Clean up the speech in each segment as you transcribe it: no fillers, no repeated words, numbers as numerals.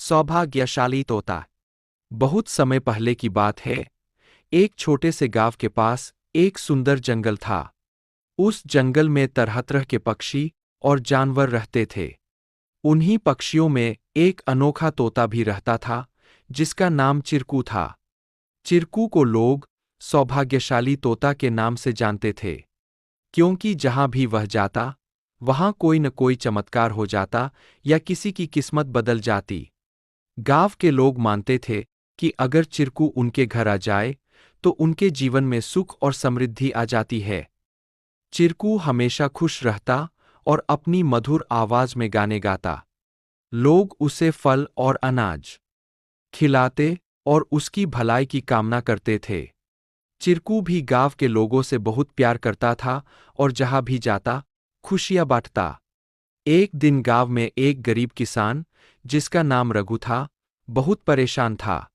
सौभाग्यशाली तोता। बहुत समय पहले की बात है। एक छोटे से गांव के पास एक सुंदर जंगल था। उस जंगल में तरह तरह के पक्षी और जानवर रहते थे। उन्हीं पक्षियों में एक अनोखा तोता भी रहता था, जिसका नाम चिरकू था। चिरकू को लोग सौभाग्यशाली तोता के नाम से जानते थे, क्योंकि जहां भी वह जाता, वहां कोई न कोई चमत्कार हो जाता या किसी की किस्मत बदल जाती। गांव के लोग मानते थे कि अगर चिरकू उनके घर आ जाए, तो उनके जीवन में सुख और समृद्धि आ जाती है। चिरकू हमेशा खुश रहता और अपनी मधुर आवाज में गाने गाता। लोग उसे फल और अनाज खिलाते और उसकी भलाई की कामना करते थे। चिरकू भी गांव के लोगों से बहुत प्यार करता था और जहां भी जाता, खुशियां बांटता। एक दिन गांव में एक गरीब किसान, जिसका नाम रघु था, बहुत परेशान था।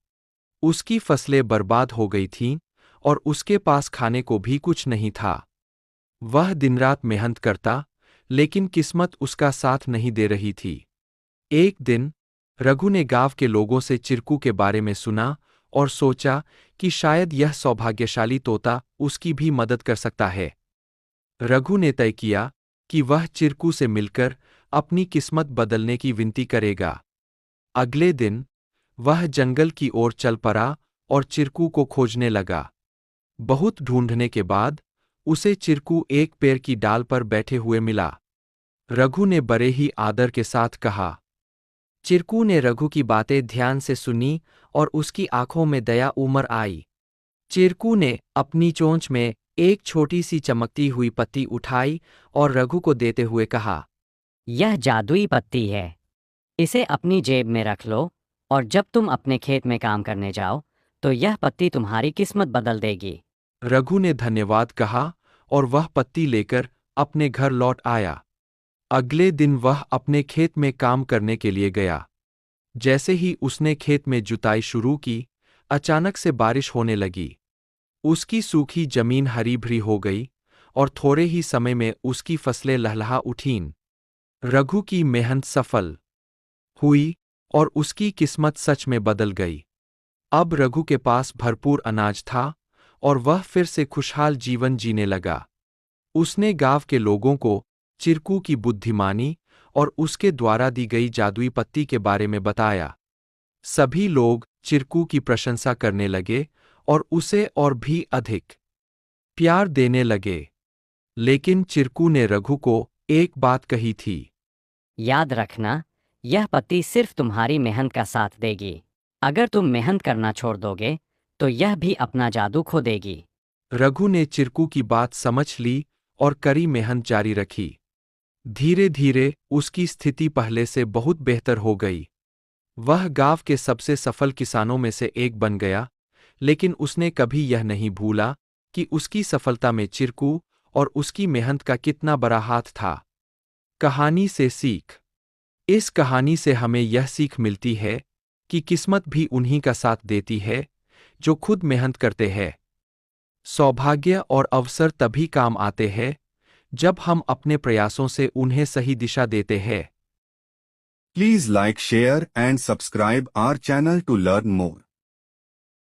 उसकी फसलें बर्बाद हो गई थीं और उसके पास खाने को भी कुछ नहीं था। वह दिन-रात मेहनत करता, लेकिन किस्मत उसका साथ नहीं दे रही थी। एक दिन रघु ने गांव के लोगों से चिरकू के बारे में सुना और सोचा कि शायद यह सौभाग्यशाली तोता उसकी भी मदद कर सकता है। रघु ने तय किया कि वह चिरकू से मिलकर अपनी किस्मत बदलने की विनती करेगा। अगले दिन वह जंगल की ओर चल पड़ा और चिरकू को खोजने लगा। बहुत ढूंढने के बाद उसे चिरकू एक पेड़ की डाल पर बैठे हुए मिला। रघु ने बड़े ही आदर के साथ कहा। चिरकू ने रघु की बातें ध्यान से सुनी और उसकी आंखों में दया उमड़ आई। चिरकू ने अपनी चोंच में एक छोटी सी चमकती हुई पत्ती उठाई और रघु को देते हुए कहा, यह जादुई पत्ती है। इसे अपनी जेब में रख लो और जब तुम अपने खेत में काम करने जाओ, तो यह पत्ती तुम्हारी किस्मत बदल देगी। रघु ने धन्यवाद कहा और वह पत्ती लेकर अपने घर लौट आया। अगले दिन वह अपने खेत में काम करने के लिए गया। जैसे ही उसने खेत में जुताई शुरू की, अचानक से बारिश होने लगी। उसकी सूखी जमीन हरी भरी हो गई और थोड़े ही समय में उसकी फसलें लहलहा उठीं। रघु की मेहनत सफल हुई और उसकी किस्मत सच में बदल गई। अब रघु के पास भरपूर अनाज था और वह फिर से खुशहाल जीवन जीने लगा। उसने गांव के लोगों को चिरकू की बुद्धिमानी और उसके द्वारा दी गई जादुई पत्ती के बारे में बताया। सभी लोग चिरकू की प्रशंसा करने लगे और उसे और भी अधिक प्यार देने लगे। लेकिन चिरकू ने रघु को एक बात कही थी। याद रखना, यह पत्ती सिर्फ तुम्हारी मेहनत का साथ देगी। अगर तुम मेहनत करना छोड़ दोगे, तो यह भी अपना जादू खो देगी। रघु ने चिरकू की बात समझ ली और कड़ी मेहनत जारी रखी। धीरे धीरे उसकी स्थिति पहले से बहुत बेहतर हो गई। वह गांव के सबसे सफल किसानों में से एक बन गया, लेकिन उसने कभी यह नहीं भूला कि उसकी सफलता में चिरकू और उसकी मेहनत का कितना बड़ा हाथ था। कहानी से सीख। इस कहानी से हमें यह सीख मिलती है कि किस्मत भी उन्हीं का साथ देती है, जो खुद मेहनत करते हैं। सौभाग्य और अवसर तभी काम आते हैं, जब हम अपने प्रयासों से उन्हें सही दिशा देते हैं। Please like, share and subscribe our channel to learn more.